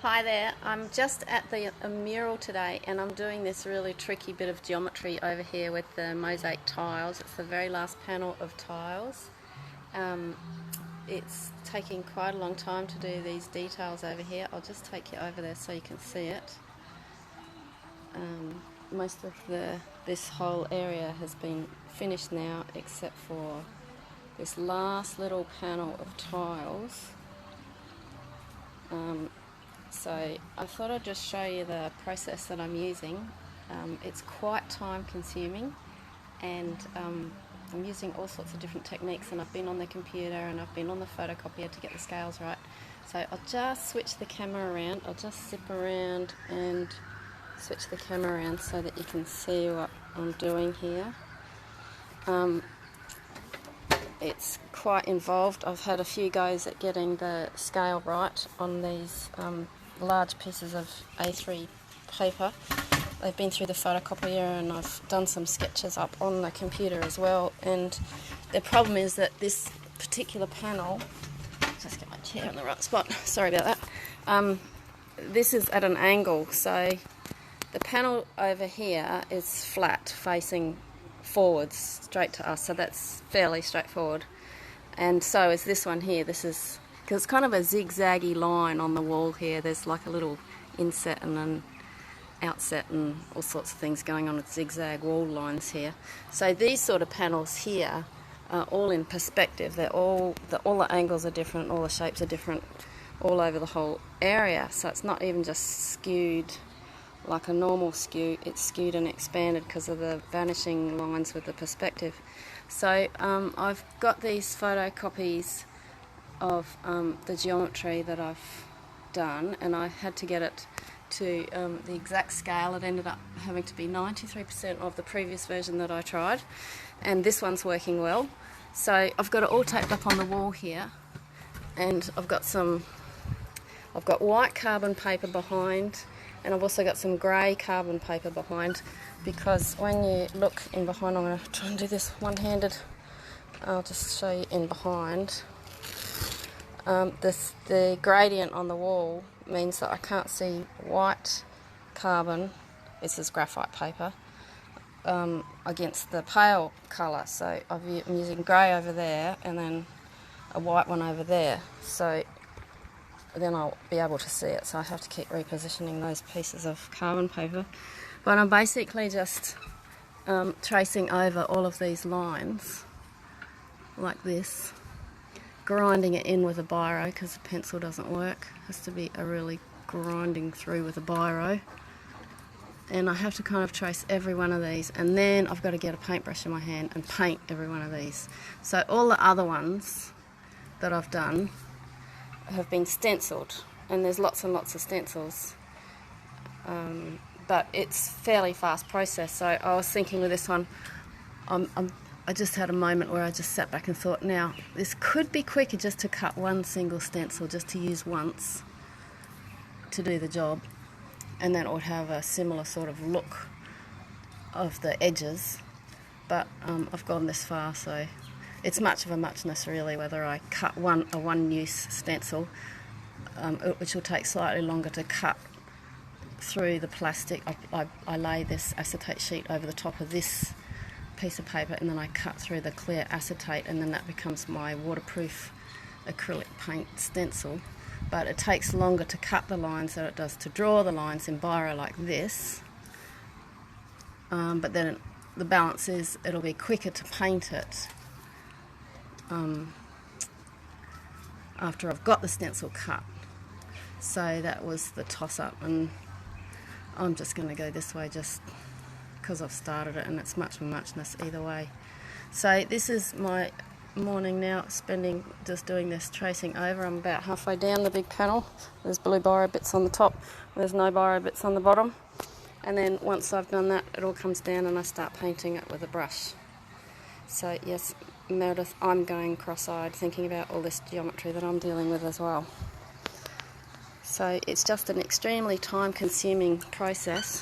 Hi there, I'm just at the mural today and I'm doing this really tricky bit of geometry over here with the mosaic tiles. It's the very last panel of tiles. It's taking quite a long time to do these details over here. I'll just take you over there so you can see it. Most of this whole area has been finished now except for this last little panel of tiles. So I thought I'd just show you the process that I'm using. It's quite time consuming and I'm using all sorts of different techniques, and I've been on the computer and I've been on the photocopier to get the scales right. So I'll just switch the camera around. I'll just zip around and switch the camera around so that you can see what I'm doing here. It's quite involved. I've had a few goes at getting the scale right on these large pieces of A3 paper. They've been through the photocopier and I've done some sketches up on the computer as well. And the problem is that this particular panel, just get my chair in the right spot, sorry about that. This is at an angle, so the panel over here is flat facing forwards straight to us, so that's fairly straightforward. And so is this one here. This is because it's kind of a zigzaggy line on the wall here. There's like a little inset and an outset and all sorts of things going on with zigzag wall lines here. So these sort of panels here are all in perspective. They're all the angles are different, all the shapes are different all over the whole area. So it's not even just skewed like a normal skew, it's skewed and expanded because of the vanishing lines with the perspective. So I've got these photocopies of the geometry that I've done, and I had to get it to the exact scale. It ended up having to be 93% of the previous version that I tried, and this one's working well. So I've got it all taped up on the wall here, and I've got white carbon paper behind, and I've also got some grey carbon paper behind, because when you look in behind, I'm going to try and do this one-handed. I'll just show you in behind. The gradient on the wall means that I can't see white carbon, this is graphite paper, against the pale colour. So I'm using grey over there and then a white one over there. So then I'll be able to see it, so I have to keep repositioning those pieces of carbon paper. But I'm basically just tracing over all of these lines like this, grinding it in with a biro because the pencil doesn't work. It has to be a really grinding through with a biro, and I have to kind of trace every one of these, and then I've got to get a paintbrush in my hand and paint every one of these. So all the other ones that I've done have been stenciled, and there's lots and lots of stencils, but it's fairly fast process. So I was thinking with this one, I just had a moment where I just sat back and thought, now this could be quicker just to cut one single stencil, just to use once to do the job, and then it would have a similar sort of look of the edges. But I've gone this far, so it's much of a muchness really whether I cut a one-use stencil, which will take slightly longer to cut through the plastic. I lay this acetate sheet over the top of this piece of paper, and then I cut through the clear acetate, and then that becomes my waterproof acrylic paint stencil. But it takes longer to cut the lines than it does to draw the lines in biro like this. But then the balance is it'll be quicker to paint it after I've got the stencil cut. So that was the toss-up, and I'm just going to go this way just because I've started it, and it's much of a muchness either way. So this is my morning now, spending just doing this tracing over. I'm about halfway down the big panel. There's blue biro bits on the top, there's no biro bits on the bottom, and then once I've done that, it all comes down and I start painting it with a brush. So yes, Meredith, I'm going cross-eyed thinking about all this geometry that I'm dealing with as well. So it's just an extremely time-consuming process,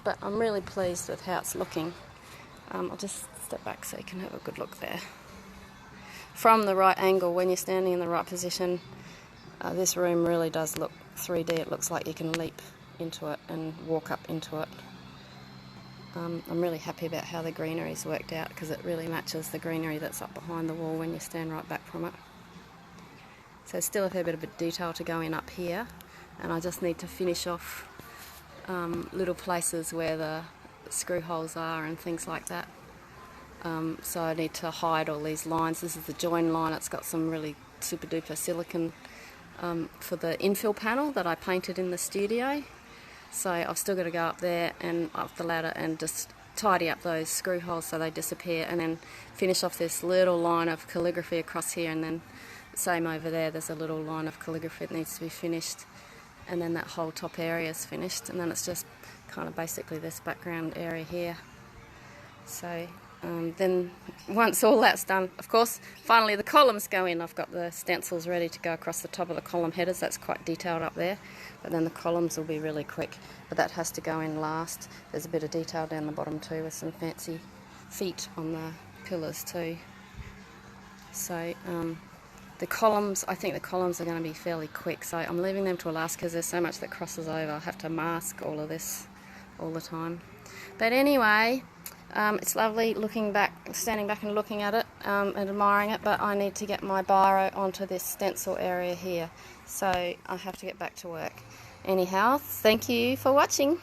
but I'm really pleased with how it's looking. I'll just step back so you can have a good look there. From the right angle, when you're standing in the right position, This room really does look 3D. It looks like you can leap into it and walk up into it. I'm really happy about how the greenery's worked out, because it really matches the greenery that's up behind the wall when you stand right back from it. So still a fair bit of detail to go in up here, and I just need to finish off little places where the screw holes are and things like that. So I need to hide all these lines. This is the join line. It's got some really super duper silicone for the infill panel that I painted in the studio. So I've still got to go up there and up the ladder and just tidy up those screw holes so they disappear, and then finish off this little line of calligraphy across here, and then same over there, there's a little line of calligraphy that needs to be finished, and then that whole top area is finished, and then it's just kind of basically this background area here. So then once all that's done, of course, finally the columns go in. I've got the stencils ready to go across the top of the column headers. That's quite detailed up there, but then the columns will be really quick, but that has to go in last. There's a bit of detail down the bottom too, with some fancy feet on the pillars too. So the columns, I think the columns are going to be fairly quick, so I'm leaving them to last because there's so much that crosses over. I have to mask all of this all the time. But anyway, it's lovely looking back, standing back and looking at it and admiring it, but I need to get my biro onto this stencil area here, so I have to get back to work. Anyhow, thank you for watching.